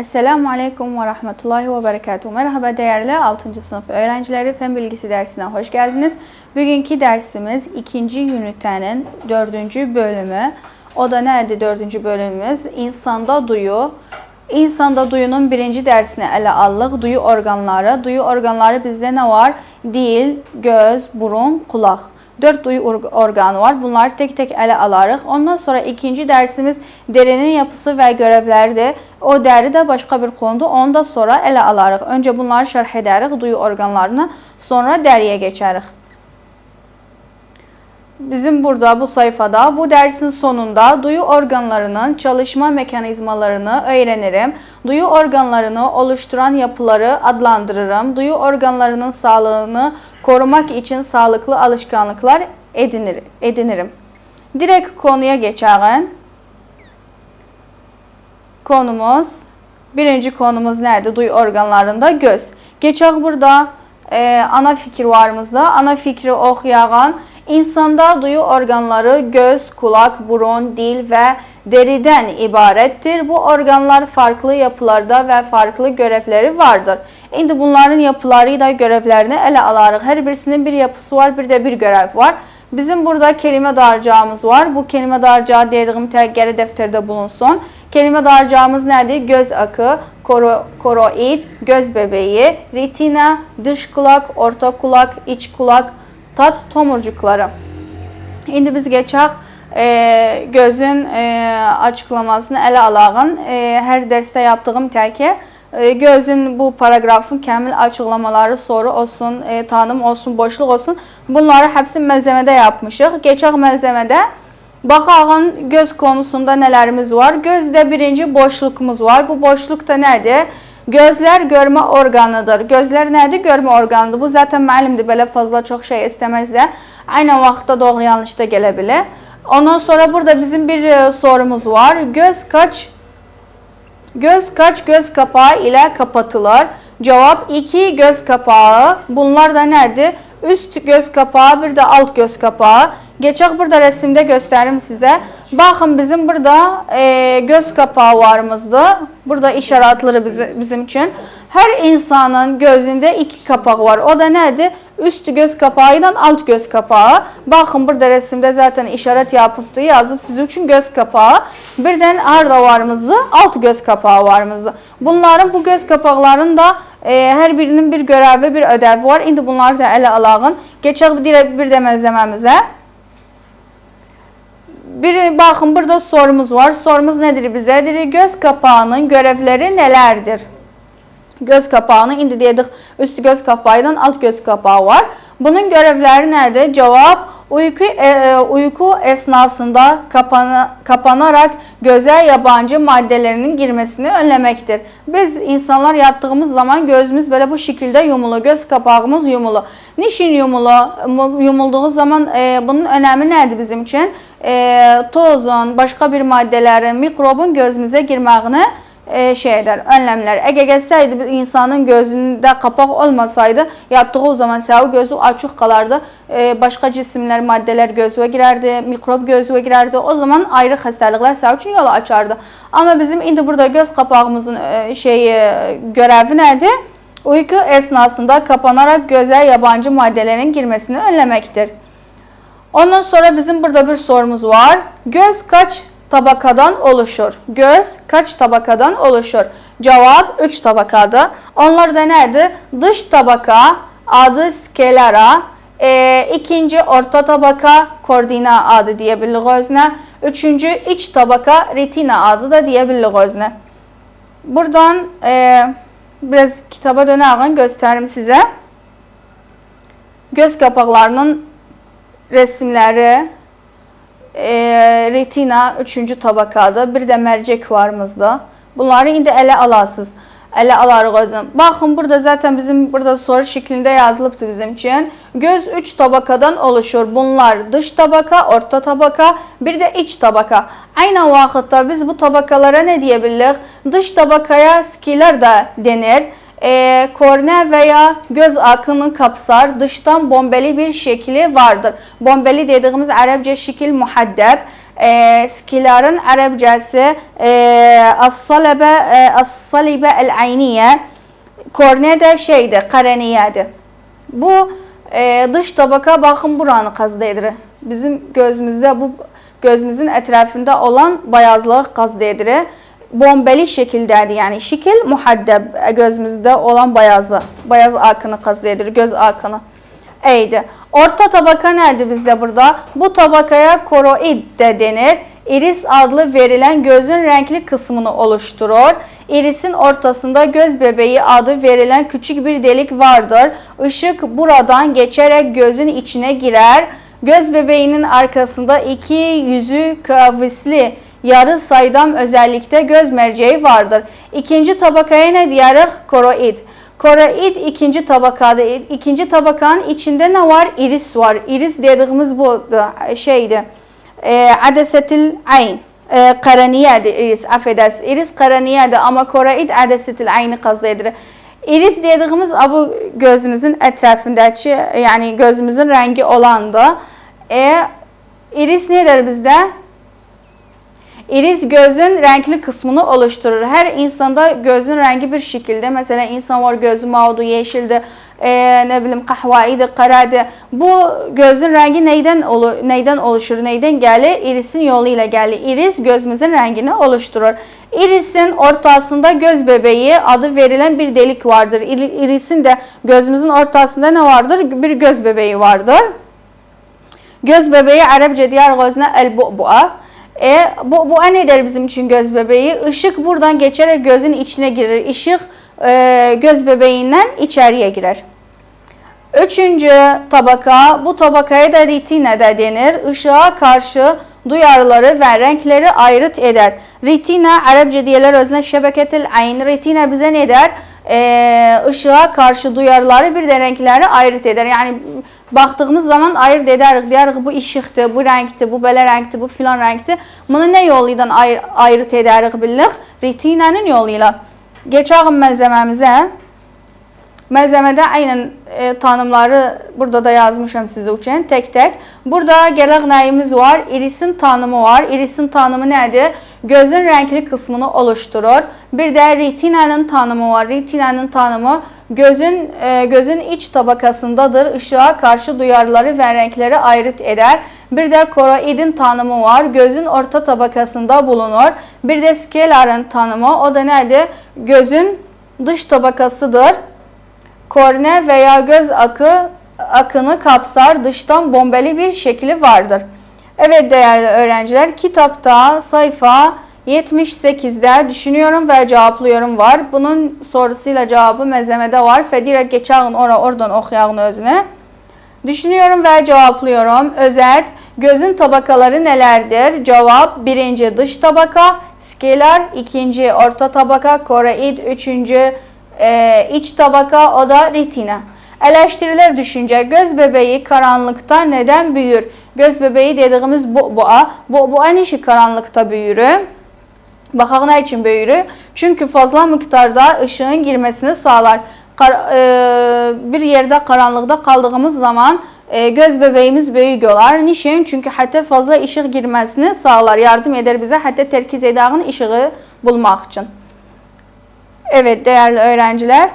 Esselamu Aleyküm ve Rahmetullahi ve Berekatuhu. Merhaba değerli 6. sınıf öğrencileri, Fen Bilgisi dersine hoş geldiniz. Bugünkü dersimiz 2. ünitenin 4. bölümü. O da nədir 4. bölümümüz? İnsanda duyu. İnsanda duyunun 1. dersini ele aldık. Duyu organları. Duyu organları bizde nə var? Dil, göz, burun, kulaq. 4 duyu organı var. Bunları tek tek ele alarıq. Ondan sonra 2. dersimiz derinin yapısı ve görevləridir. O deri de başka bir konudur. Onu da sonra ele alarıq. Önce bunları şərh edərik, duyu organlarını. Sonra deriye geçərik. Bizim burada bu sayfada bu dersin sonunda duyu organlarının çalışma mekanizmalarını öğrenirim. Duyu organlarını oluşturan yapıları adlandırırım. Duyu organlarının sağlığını korumak için sağlıklı alışkanlıklar edinirim. Direkt konuya geçelim. Birinci konumuz nədir? Duyu organlarında göz. Geçək burada ana fikir varımızda. Ana fikri oxuyağın. İnsanda duyu organları göz, kulak, burun, dil ve deriden ibarettir. Bu organlar farklı yapılarda ve farklı görevleri vardır. İndi bunların yapıları da görevlerini ele alarıq. Her birisinin bir yapısı var, bir de bir görev var. Bizim burada kelime dağarcağımız var. Bu kelime dağarcağı dediğim geri defterde bulunsun. Kelime dağarcağımız nədir? Göz akı, koroid, göz bebeği, retina, dış kulak, orta kulak, iç kulak, tat tomurcukları. İndi biz geçək gözün açıklamasını ele alağın. Her derste yaptığım təki gözün bu paragrafın kəmil açıqlamaları, soru olsun, tanım olsun, boşluq olsun. Bunları hepsi malzemede yapmışıq. Geçək malzemede. Baxağın göz konusunda nelerimiz var? Gözde birinci boşluğumuz var. Bu boşlukta nədir? Gözler görme organıdır. Gözler nədir? Görme organıdır. Bu zaten müəllimdir. Belə fazla çok şey istemez de. Aynı vaxtda doğru yanlış da gələ bilər. Ondan sonra burada bizim bir sorumuz var. Göz kaç göz kapağı ile kapatılır? Cevap 2 göz kapağı. Bunlar da nədir? Üst göz kapağı, bir de alt göz kapağı. Geçək burada resimde gösterim size. Bakın bizim burada göz kapağı varımızdı. Burada işaretleri bizim için. Her insanın gözünde 2 kapak var. O da nedir? Üst göz kapağı ile alt göz kapağı. Bakın burada resimde zaten işaret yapıptı. Yazıp sizin için göz kapağı. Birden arda varımızdı. Alt göz kapağı varımızdı. Bunların bu göz kapaklarının da her birinin bir görevi, bir ödevi var. İndi bunları da ele alağın. Geçək bir de malzememize. Bakın burada sorumuz var. Sorumuz nedir bize? Göz kapağının görevleri nelerdir? Göz kapağını indi dedik. Üst göz kapağı ile alt göz kapağı var. Bunun görevleri nedir? Cevap uyku esnasında kapanarak göze yabancı maddelerinin girmesini önlemektir. Biz insanlar yattığımız zaman gözümüz böyle bu şekilde yumulu. Göz kapağımız yumulu. Niçin yumulu? Yumulduğu zaman bunun önemi nedir bizim için? Tozun, başka bir maddelerin, mikrobun gözümüze girmağını önlemler. Eğer gelseydi insanın gözünde kapak olmasaydı yattığı o zaman səvi gözü açıq qalardı. Başka cisimler, maddeler gözüne girerdi, mikrop gözüne girerdi. O zaman ayrı hastalıklar səvi için yolu açardı. Ama bizim indi burada göz kapağımızın görevi nedir? Uyku esnasında kapanarak göze yabancı maddelerin girmesini önlemektir. Ondan sonra bizim burada bir sorumuz var. Göz kaç tabakadan oluşur? Göz kaç tabakadan oluşur? Cevap 3 tabakada. Onlar da nedir? Dış tabaka adı skelera, ikinci orta tabaka kordina adı diyebilirik özne, üçüncü iç tabaka retina adı da diyebilirik özne. Buradan biraz kitaba dönəğin gösterim size. Göz kapaklarının resimleri, retina 3. tabakada, bir de mercek varımızda. Bunları indi ele alasız. Ele alarıq özüm. Bakın burada zaten bizim burada soru şeklinde yazılıbdı bizim için. Göz 3 tabakadan oluşur. Bunlar dış tabaka, orta tabaka, bir de iç tabaka. Aynı vaxtda biz bu tabakalara ne diyebilirik? Dış tabakaya skiller de denir. Kornea veya göz akını kapsar, dıştan bombeli bir şekli vardır. Bombeli dediğimiz Arapça şekil muhaddeb. Skilerin Ərəbcəsi as-salibə el-ayniyə, kornea da şeydir, qaraniyədir. Bu dış tabaka baxın buranı qazda edir. Bizim gözümüzdə bu gözümüzün ətrafında olan bayazlığı qazda edir. Bombeli şekildədir, yəni şekil muhaddəb, gözümüzdə olan bayaz akını qazda edir, göz akını. Eydi. Orta tabaka nədir bizdə burada? Bu tabakaya koroid də denir. İris adlı verilen gözün renkli kısmını oluşturur. İrisin ortasında göz bebeği adı verilen küçük bir delik vardır. Işık buradan geçerek gözün içine girer. Göz bebeğinin arkasında iki yüzü kavisli yarı saydam özellikte göz merceği vardır. İkinci tabakaya ne diyerek? Koroid. Koroid ikinci tabakada. İkinci tabakanın içinde ne var? İris var. İris dediğimiz bu şeydi. Adesetil ayn. Qaraniyadır iris. Affedersiniz. İris qaraniyadır ama koroid adesetil ayni qazda edir. İris dediğimiz bu gözümüzün etrafındaki, yani gözümüzün rengi olandır. İris nedir bizde? İris gözün renkli kısmını oluşturur. Her insanda gözün rengi bir şekilde. Mesela insan var gözü mavdu, yeşildi, ne bileyim kahvaydı, karadı. Bu gözün rengi neyden oluşur, neyden gelir? İrisin yoluyla gelir. İris gözümüzün rengini oluşturur. İrisin ortasında göz bebeği adı verilen bir delik vardır. İrisin de gözümüzün ortasında ne vardır? Bir göz bebeği vardır. Göz bebeği Arapça diğer gözüne el-bu'bu'a. Bu nedir bizim için göz bebeği? Işık buradan geçerek gözün içine girer. Işık göz bebeğinden içeriye girer. Üçüncü tabaka, bu tabakaya da retina da denir. Işığa karşı duyarları ve renkleri ayrıt eder. Retina Arapça diyeler özüne şebeketil ayn. Retina bize ne der? Işığa karşı duyarları bir de renkleri ayrıt eder. Yani baktığımız zaman ayırt ederiz. Deyirik bu ışıqdır, bu renktir, bu belə renktir, bu filan renktir. Bunu ne yoluyla ayrıt ederiz bilirik? Retinanın yoluyla. Geçelim malzememize. Malzemede aynen tanımları burada da yazmışım size için tek tek. Burada gələk nəyimiz var? İrisin tanımı var. İrisin tanımı nədir? Gözün renkli kısmını oluşturur. Bir de retinanın tanımı var. Retinanın tanımı gözün iç tabakasındadır. Işığa karşı duyarları ve renkleri ayrıt eder. Bir de koroidin tanımı var. Gözün orta tabakasında bulunur. Bir de skeların tanımı. O da nedir? Gözün dış tabakasıdır. Korne veya göz akını kapsar. Dıştan bombeli bir şekli vardır. Evet değerli öğrenciler, kitapta sayfa 78'de düşünüyorum ve cevaplıyorum var. Bunun sorusuyla cevabı malzemede var. Ve direkt geçelim oradan okuyalım özünü. Düşünüyorum ve cevaplıyorum. Özet, gözün tabakaları nelerdir? Cevap, birinci dış tabaka, skelar, ikinci orta tabaka, koroid, üçüncü iç tabaka, o da retina. Eleştiriler düşünce, göz bebeği karanlıkta neden büyür? Göz bebeği dediğimiz bu en işi karanlıkta büyür. Baxaq nə için büyür? Çünkü fazla miktarda ışığın girmesini sağlar. Bir yerde karanlıkta kaldığımız zaman göz bebeğimiz büyük olar. Niçin? Çünkü hatta fazla ışık girmesini sağlar. Yardım eder bize hatta terkiz edağın ışığı bulmak için. Evet değerli öğrenciler.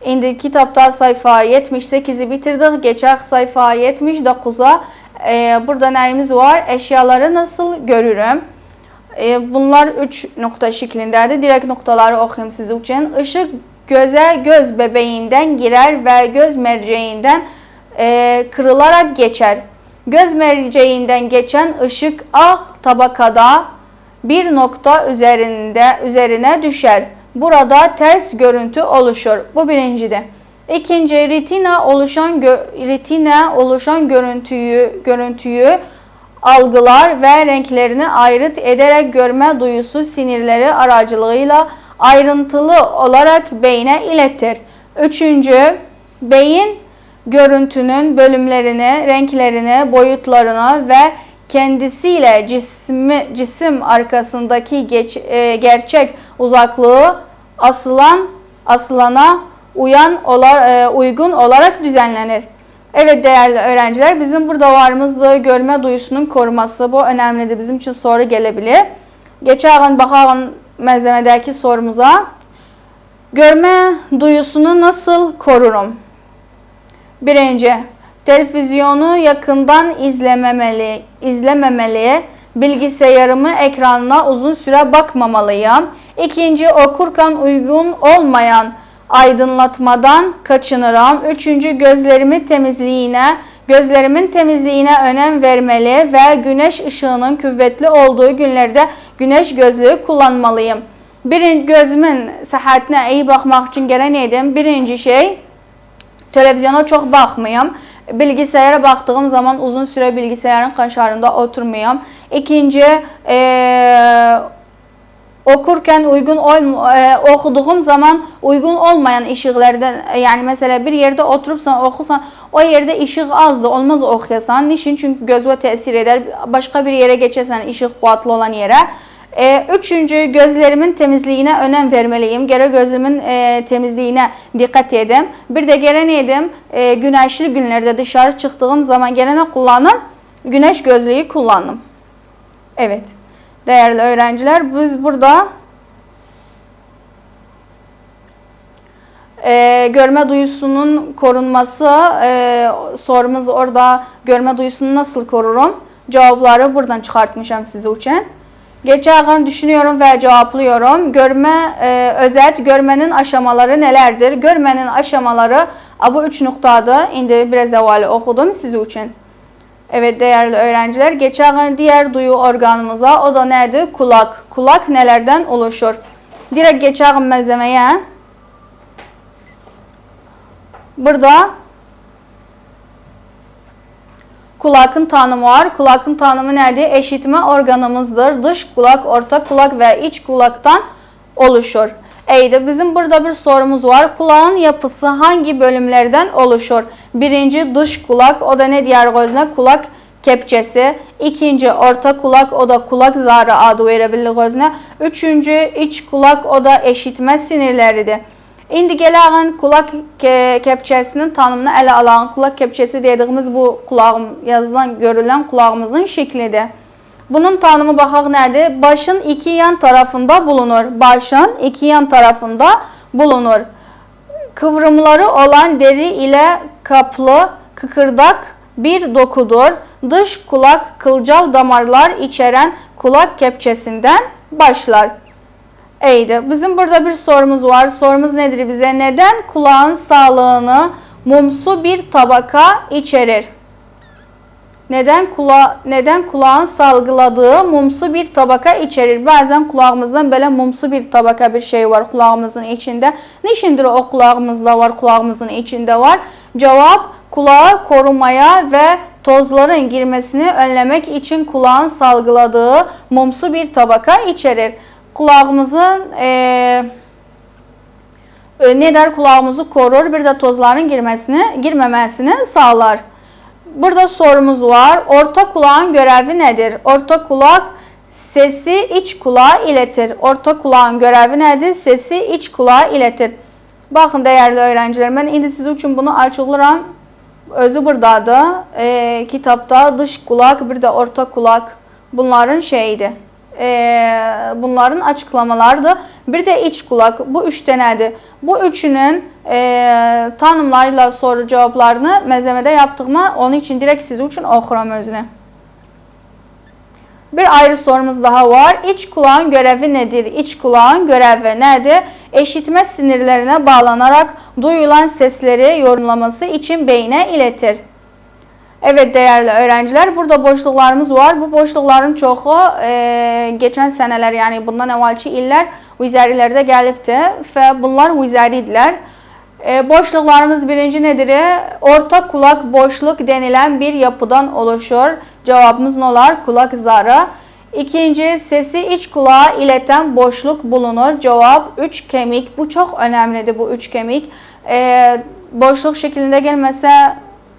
İndi kitapta sayfa 78'i bitirdik. Geçək sayfa 79'a. Burada nəyimiz var? Eşyaları nasıl görürüm? Bunlar 3 nokta şeklindədir. Direkt noktaları oxuyum sizin için. Işık göze göz bebeğinden girer ve göz merceğinden kırılarak geçer. Göz merceğinden geçen ışık tabakada bir nokta üzerine düşer. Burada ters görüntü oluşur. Bu birincide. İkinci, retina oluşan görüntüyü algılar ve renklerini ayrıt ederek görme duyusu sinirleri aracılığıyla ayrıntılı olarak beyne iletir. Üçüncü, beyin görüntünün bölümlerini, renklerini, boyutlarını ve kendisiyle cisim arkasındaki gerçek uzaklığı aslana uygun olarak düzenlenir. Evet değerli öğrenciler, bizim burada varımızdır görme duyusunun koruması. Bu önemlidir, bizim için soru gelebilir. Geçelim bakalım malzemedeki sorumuza. Görme duyusunu nasıl korurum? Birinci, televizyonu yakından izlememeli, bilgisayarımı ekranına uzun süre bakmamalıyım. İkinci, okurken uygun olmayan aydınlatmadan kaçınırım. Üçüncü, gözlerimin temizliğine önem vermeli ve güneş ışığının kuvvetli olduğu günlerde güneş gözlüğü kullanmalıyım. Gözümün sıhhatine iyi bakmak için gelen neydim? Birinci şey, televizyona çok bakmayayım. Bilgisayara baktığım zaman uzun süre bilgisayarın kaşarında oturmayayım. İkinci, okurken okuduğum zaman uygun olmayan ışıklardan, yani mesela bir yerde oturupsan okursan o yerde ışık azdı, olmaz okuyasan. Niçin? Çünkü gözüne tesir eder. Başka bir yere geçersen ışık kuvvetli olan yere. Üçüncü, gözlerimin temizliğine önem vermeliyim. Gerek gözümün temizliğine dikkat edeyim. Bir de gene neydim? Güneşli günlerde dışarı çıktığım zaman gene ne kullanım? Güneş gözlüğü kullanım. Evet. Değerli öğrenciler, biz burada görme duyusunun korunması, sorumuz orada görme duyusunu nasıl korurum? Cevapları buradan çıkartmışım size için. Geçen düşünüyorum ve cevaplıyorum. Özet, görmenin aşamaları nelerdir? Görmenin aşamaları bu 3 noktadır. İndi biraz evvel okudum sizin için. Evet değerli öğrenciler, geçen diğer duyu organımıza, o da nedir? Kulak. Kulak nelerden oluşur? Direkt geçelim malzemeye. Burada kulakın tanımı var. Kulakın tanımı nedir? Eşitme organımızdır. Dış kulak, orta kulak ve iç kulaktan oluşur. Bizim burada bir sorumuz var. Kulağın yapısı hangi bölümlerden oluşur? Birinci, dış kulak, o da ne diğer gözüne? Kulak kepçesi. İkinci, orta kulak, o da kulak zarı adı verebilir gözüne. Üçüncü, iç kulak, o da eşitme sinirleridir. İndi gelen kulak kepçesinin tanımını ele alan. Kulak kepçesi dediğimiz bu yazılan, görülen kulağımızın şeklidir. Bunun tanımı baxaq nədir? Başın iki yan tarafında bulunur. Başın iki yan tarafında bulunur. Kıvrımları olan deri ile kaplı kıkırdak bir dokudur. Dış kulak kılcal damarlar içeren kulak kepçesinden başlar. Bizim burada bir sorumuz var. Sorumuz nedir bize? Neden kulağın sağlığını mumsu bir tabaka içerir? Neden kulağın salgıladığı mumsu bir tabaka içerir? Bazen kulağımızdan böyle mumsu bir tabaka bir şey var kulağımızın içinde. Niçindir o kulağımızda var, kulağımızın içinde var? Cevap, kulağı korumaya ve tozların girmesini önlemek için kulağın salgıladığı mumsu bir tabaka içerir. Kulağımızın ne der? Kulağımızı korur, bir de tozların girmemesini sağlar. Burada sorumuz var. Orta kulağın görevi nedir? Orta kulak sesi iç kulağa iletir. Orta kulağın görevi nedir? Sesi iç kulağa iletir. Bakın değerli öğrenciler, ben indi sizin için bunu açıklarım. Özü buradadır. Kitapta dış kulak, bir de orta kulak bunların şeyidir. Bunların açıklamalarıdır. Bir de iç kulak. Bu üç tanedir. Bu üçünün tanımlarıyla soru cevaplarını malzemede yaptığıma, onun için direkt sizin için okuram özünü. Bir ayrı sorumuz daha var. İç kulağın görevi nedir? İç kulağın görevi nedir? Eşitme sinirlerine bağlanarak duyulan sesleri yorumlaması için beyne iletir. Evet değerli öğrenciler, burada boşluklarımız var. Bu boşlukların çoxu geçen seneler, yani bundan evvelki iller vizərilərdə gəlibdir və bunlar vizəridirlər. Boşluklarımız birinci nedir? Orta kulak boşluk denilen bir yapıdan oluşur. Cevabımız ne olar? Kulak zarı. İkinci, sesi iç kulağa ileten boşluk bulunur. Cevap 3 kemik. Bu çok önemlidir, bu 3 kemik. Boşluk şeklinde gelmese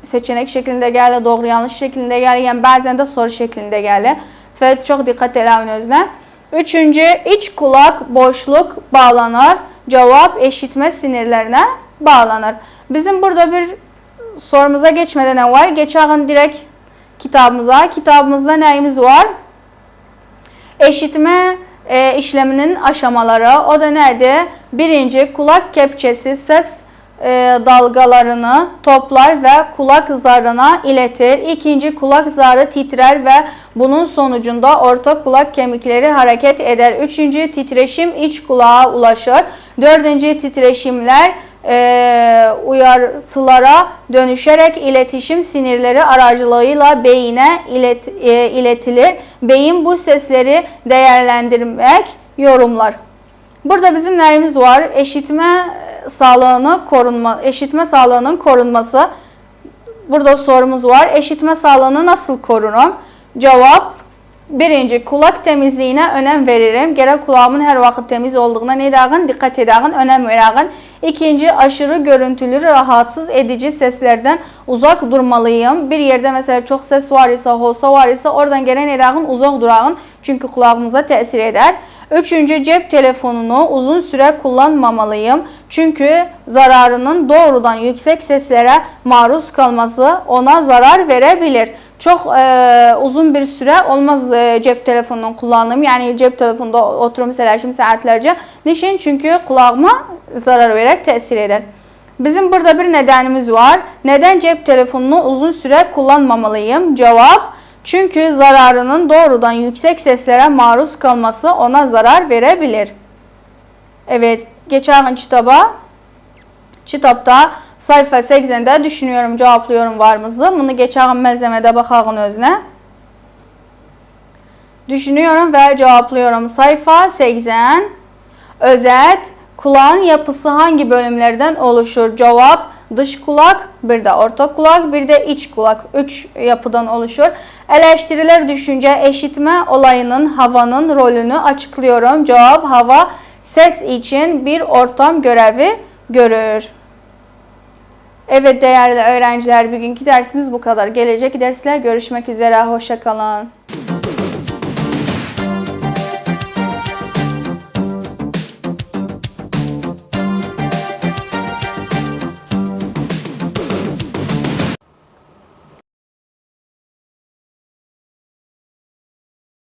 seçenek şeklinde gəlir, doğru yanlış şeklinde gəlir, yəni bəzən də soru şeklinde gəlir və çox diqqət eləyin özünə. Üçüncü, iç kulak boşluk bağlanır. Cevap eşitme sinirlerine bağlanır. Bizim burada bir sorumuza geçmeden ne var? Geçelim direkt kitabımıza. Kitabımızda neyimiz var? Eşitme işleminin aşamaları. O da nedir? Birinci, kulak kepçesi ses dalgalarını toplar ve kulak zarına iletir. İkinci, kulak zarı titrer ve bunun sonucunda orta kulak kemikleri hareket eder. Üçüncü, titreşim iç kulağa ulaşır. Dördüncü, titreşimler uyartılara dönüşerek iletişim sinirleri aracılığıyla beyine iletilir. Beyin bu sesleri değerlendirmek, yorumlar. Burada bizim neyimiz var? Eşitme sağlığının korunması. Burada sorumuz var. Eşitme sağlığını nasıl korurum? Cevap: birinci, kulak temizliğine önem veririm. Gerek kulağımın her vakit temiz olduğuna dikkat edin, önem verin. İkinci, aşırı görüntülü, rahatsız edici seslerden uzak durmalıyım. Bir yerde mesela çok ses var ise, hosa var ise oradan gelen uzak durağın. Çünkü kulağımıza tesir eder. Üçüncü, cep telefonunu uzun süre kullanmamalıyım. Çünkü zararının doğrudan yüksek seslere maruz kalması ona zarar verebilir. Çok uzun bir süre olmaz cep telefonunun kullanımı. Yani cep telefonunda oturum mesela şimdi saatlerce. Niçin? Çünkü kulağıma zarar verir, tesir eder. Bizim burada bir nedenimiz var. Neden cep telefonunu uzun süre kullanmamalıyım? Cevap: çünkü zararının doğrudan yüksek seslere maruz kalması ona zarar verebilir. Evet, geçelim kitaba. Kitapta sayfa 80'de düşünüyorum, cevaplıyorum varımızdı. Bunu geçelim malzemede bakalım özüne. Düşünüyorum ve cevaplıyorum. Sayfa 80. Özet: kulağın yapısı hangi bölümlerden oluşur? Cevap: dış kulak, bir de orta kulak, bir de iç kulak. 3 yapıdan oluşur. Eleştiriler düşünce eşitme olayının havanın rolünü açıklıyorum. Cevap: hava ses için bir ortam görevi görür. Evet değerli öğrenciler, bugünkü dersimiz bu kadar. Gelecek dersle görüşmek üzere. Hoşça kalın.